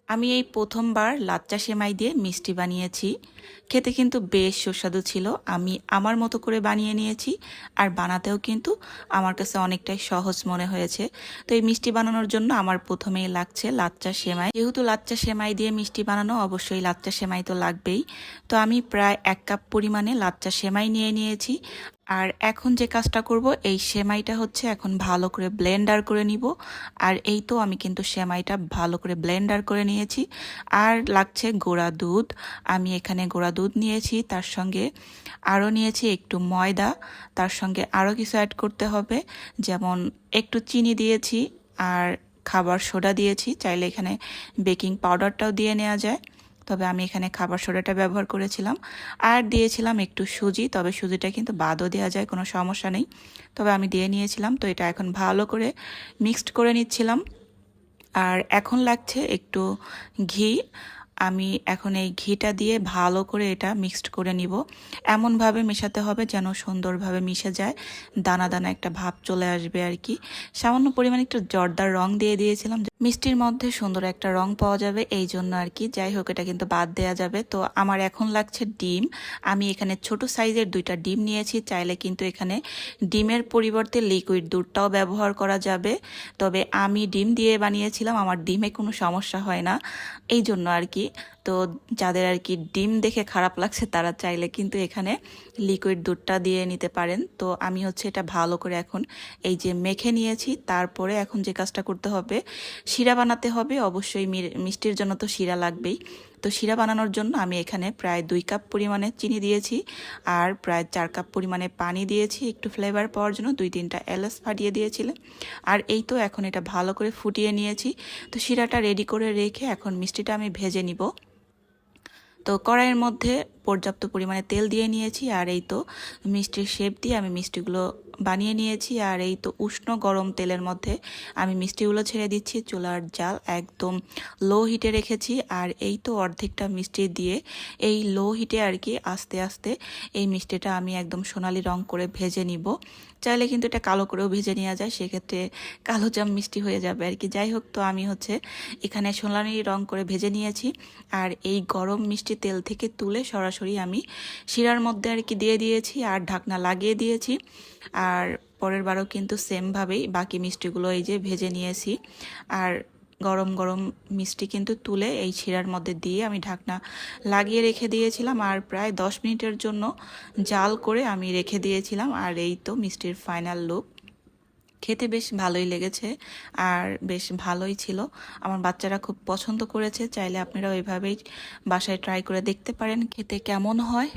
আমি এই প্রথমবার লাচ্চা সেমাই দিয়ে মিষ্টি বানিয়েছি। খেতে কিন্তু বেশ সুস্বাদু ছিল। আমি আমার মতো করে বানিয়ে নিয়েছি, আর বানাতেও কিন্তু আমার কাছে অনেকটাই সহজ মনে হয়েছে। তো এই মিষ্টি বানানোর জন্য আমার প্রথমেই লাগছে লাচ্চা সেমাই। যেহেতু লাচ্চা সেমাই দিয়ে মিষ্টি বানানো, অবশ্যই লাচ্চা সেমাই তো লাগবেই। তো আমি প্রায় 1 কাপ পরিমাণে লাচ্চা সেমাই নিয়ে নিয়েছি। আর এখন যে কাজটা করব, এই সেমাইটা হচ্ছে এখন ভালো করে ব্লেন্ডার করে নিব। আর এই তো আমি কিন্তু সেমাইটা ভালো করে ব্লেন্ডার করে নিয়েছি। আর লাগছে গুঁড়া দুধ। আমি এখানে গুঁড়া দুধ নিয়েছি, তার সঙ্গে আরও নিয়েছি একটু ময়দা, তার সঙ্গে আরও কিছু অ্যাড করতে হবে, যেমন একটু চিনি দিয়েছি আর খাবার সোডা দিয়েছি। চাইলে এখানে বেকিং পাউডারটাও দিয়ে নেওয়া যায়, তবে আমি এখানে খাবার সোডাটা ব্যবহার করেছিলাম। আর দিয়েছিলাম একটু সুজি, তবে সুজিটা কিন্তু বাদও দেওয়া যায়, কোনো সমস্যা নেই, তবে আমি দিয়ে নিয়েছিলাম। তো এটা এখন ভালো করে মিক্সড করে নিচ্ছিলাম। আর এখন লাগছে একটু ঘি। আমি এখন এই ঘিটা দিয়ে ভালো করে এটা মিক্সড করে নিব। এমনভাবে মেশাতে হবে যেন সুন্দরভাবে মিশে যায়, দানা দানা একটা ভাব চলে আসবে আর কি। সামান্য পরিমাণে একটু জর্দার রং দিয়ে দিয়েছিলাম, মিষ্টির মধ্যে সুন্দর একটা রং পাওয়া যাবে এই জন্য আর কি। যাই হোক, এটা কিন্তু বাদ দেওয়া যাবে। তো আমার এখন লাগছে ডিম। আমি এখানে ছোট সাইজের 2টা ডিম নিয়েছি। চাইলে কিন্তু এখানে ডিমের পরিবর্তে লিকুইড দুধটাও ব্যবহার করা যাবে, তবে আমি ডিম দিয়ে বানিয়েছিলাম, আমার ডিমে কোনো সমস্যা হয় না, এই জন্য আর কি। তো যাদের আর কি ডিম দেখে খারাপ লাগছে, তারা চাইলে কিন্তু এখানে লিকুইড দুধটা দিয়ে নিতে পারেন। তো আমি হচ্ছে এটা ভালো করে এখন এই যে মেখে নিয়েছি। তারপরে এখন যে কাজটা করতে হবে, শিরা বানাতে হবে। অবশ্যই মিষ্টির জন্য তো শিরা লাগবেই। তো শিরা বানানোর জন্য আমি এখানে প্রায় 2 কাপ পরিমাণে চিনি দিয়েছি, আর প্রায় 4 কাপ পরিমাণে পানি দিয়েছি একটু ফ্লেভার পাওয়ার জন্য। 2-3টা এলাচ ফাটিয়ে দিয়েছিলাম। আর এই তো এখন এটা ভালো করে ফুটিয়ে নিয়েছি। তো শিরাটা রেডি করে রেখে এখন মিষ্টিটা আমি ভেজে নিব। তো কড়াইয়ের মধ্যে পর্যাপ্ত পরিমাণে তেল দিয়ে নিয়েছি, আর এই তো মিষ্টির শেপ দিয়ে আমি মিষ্টিগুলো বানিয়ে নিয়েছি। আর এই তো উষ্ণ গরম তেলের মধ্যে আমি মিষ্টিগুলো ছেড়ে দিচ্ছি। চুলার জাল একদম লো হিটে রেখেছি। আর এই তো অর্ধেকটা মিষ্টি দিয়ে এই লো হিটে আর কি আস্তে আস্তে এই মিষ্টিটা আমি একদম সোনালি রং করে ভেজে নিব। চাইলে কিন্তু এটা কালো করেও ভেজে নেওয়া যায়, সেক্ষেত্রে কালো জাম মিষ্টি হয়ে যাবে আর কি। যাই হোক, তো আমি হচ্ছে এখানে সোনালি রং করে ভেজে নিয়েছি। আর এই গরম মিষ্টি তেল থেকে তুলে সরাসরি আমি শিরার মধ্যে আর কি দিয়ে দিয়েছি, আর ঢাকনা লাগিয়ে দিয়েছি। আর পরের বারও কিন্তু সেমভাবেই বাকি মিষ্টিগুলো এই যে ভেজে নিয়েছি। আর গরম গরম মিষ্টি কিন্তু তুলে এই শিরার মধ্যে দিয়ে আমি ঢাকনা লাগিয়ে রেখে দিয়েছিলাম, আর প্রায় 10 মিনিটের জন্য জাল করে আমি রেখে দিয়েছিলাম। আর এই তো মিষ্টির ফাইনাল লুক। খেতে বেশ ভালোই লেগেছে, আর বেশ ভালোই ছিল। আমার বাচ্চারা খুব পছন্দ করেছে। চাইলে আপনারা ওইভাবেই বাসায় ট্রাই করে দেখতে পারেন খেতে কেমন হয়।